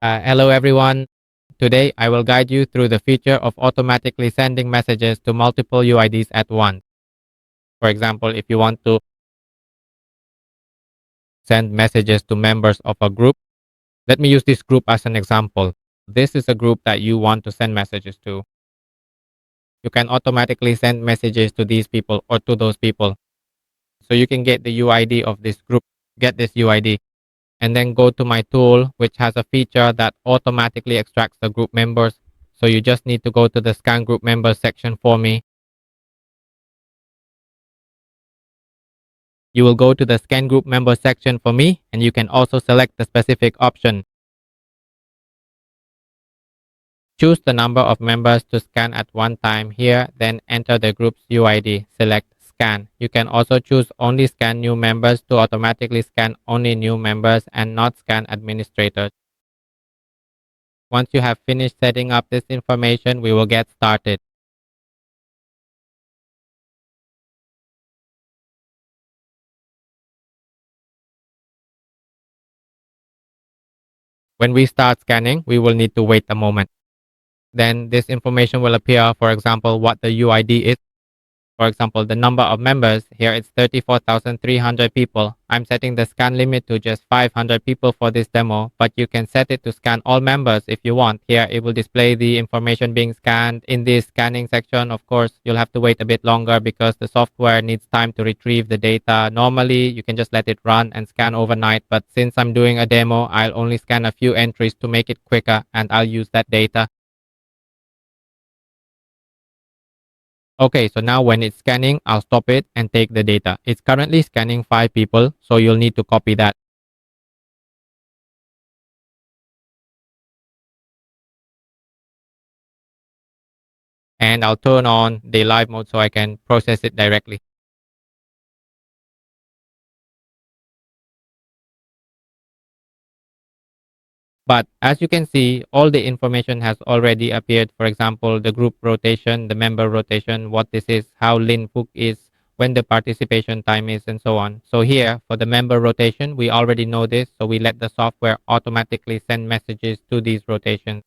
Hello everyone. Today I will guide you through the feature of automatically sending messages to multiple UIDs at once. For example, if you want to send messages to members of a group, let me use this group as an example. This is a group that you want to send messages to. You can automatically send messages to these people or to those people. So you can get the UID of this group, get this UID, and then go to my tool, which has a feature that automatically extracts the group members. So you just need to go to the scan group members section for me. You will go to the scan group members section for me, and you can also select the specific option. Choose the number of members to scan at one time here, then enter the group's UID. Select scan. You can also choose only scan new members to automatically scan only new members and not scan administrators. Once you have finished setting up this information, we will get started. When we start scanning, we will need to wait a moment. Then this information will appear, for example, what the UID is. For example, the number of members, here it's 34,300 people. I'm setting the scan limit to just 500 people for this demo, but you can set it to scan all members if you want. Here it will display the information being scanned. In this scanning section, of course, you'll have to wait a bit longer because the software needs time to retrieve the data. Normally, you can just let it run and scan overnight, but since I'm doing a demo, I'll only scan a few entries to make it quicker, and I'll use that data. Okay, so now when it's scanning, I'll stop it and take the data. It's currently scanning 5 people, so you'll need to copy that. And I'll turn on the live mode so I can process it directly. But as you can see, all the information has already appeared. For example, the group rotation, the member rotation, what this is, how Lin Fook is, when the participation time is, and so on. So here, for the member rotation, we already know this, so we let the software automatically send messages to these rotations.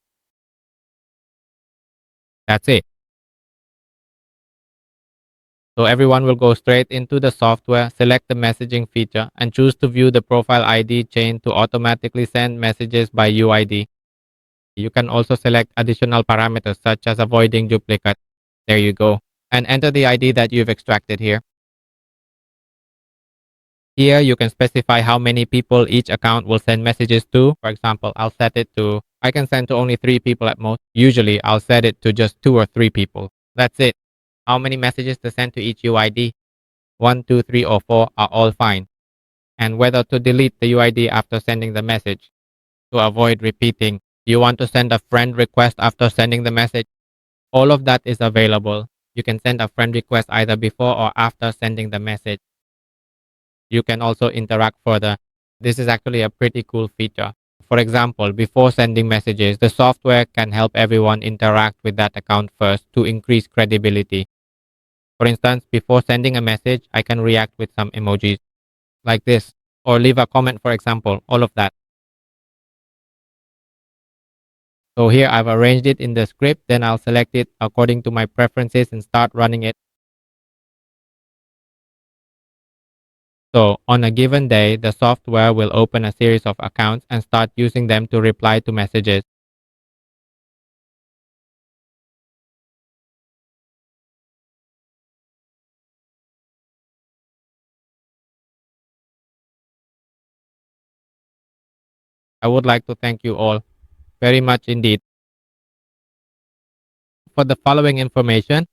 That's it. So everyone will go straight into the software, select the messaging feature, and choose to view the profile ID chain to automatically send messages by UID. You can also select additional parameters such as avoiding duplicate. There you go. And enter the ID that you've extracted here. Here you can specify how many people each account will send messages to. For example, I'll set it to, I can send to only 3 people at most. Usually I'll set it to just 2 or 3 people. That's it. How many messages to send to each UID? 1, 2, 3, or 4 are all fine. And whether to delete the UID after sending the message. To avoid repeating, you want to send a friend request after sending the message? All of that is available. You can send a friend request either before or after sending the message. You can also interact further. This is actually a pretty cool feature. For example, before sending messages, the software can help everyone interact with that account first to increase credibility. For instance, before sending a message, I can react with some emojis like this, or leave a comment, for example, all of that. So here I've arranged it in the script, then I'll select it according to my preferences and start running it. So on a given day, the software will open a series of accounts and start using them to reply to messages. I would like to thank you all very much indeed. For the following information,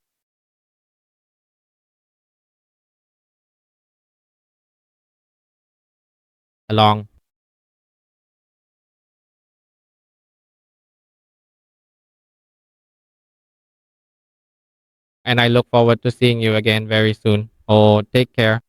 along, and I look forward to seeing you again very soon. Oh, take care.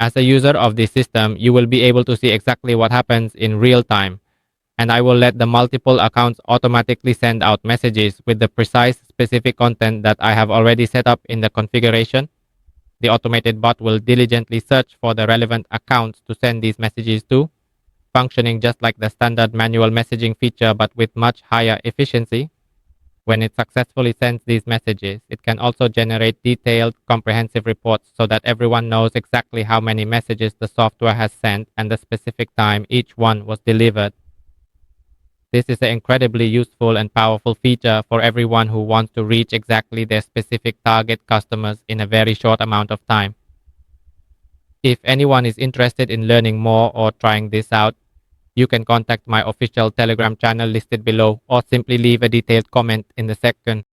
As a user of this system, you will be able to see exactly what happens in real time. and I will let the multiple accounts automatically send out messages with the precise specific content that I have already set up in the configuration. The automated bot will diligently search for the relevant accounts to send these messages to, functioning just like the standard manual messaging feature but with much higher efficiency. When it successfully sends these messages, it can also generate detailed, comprehensive reports so that everyone knows exactly how many messages the software has sent and the specific time each one was delivered. This is an incredibly useful and powerful feature for everyone who wants to reach exactly their specific target customers in a very short amount of time. If anyone is interested in learning more or trying this out, you can contact my official Telegram channel listed below or simply leave a detailed comment in the section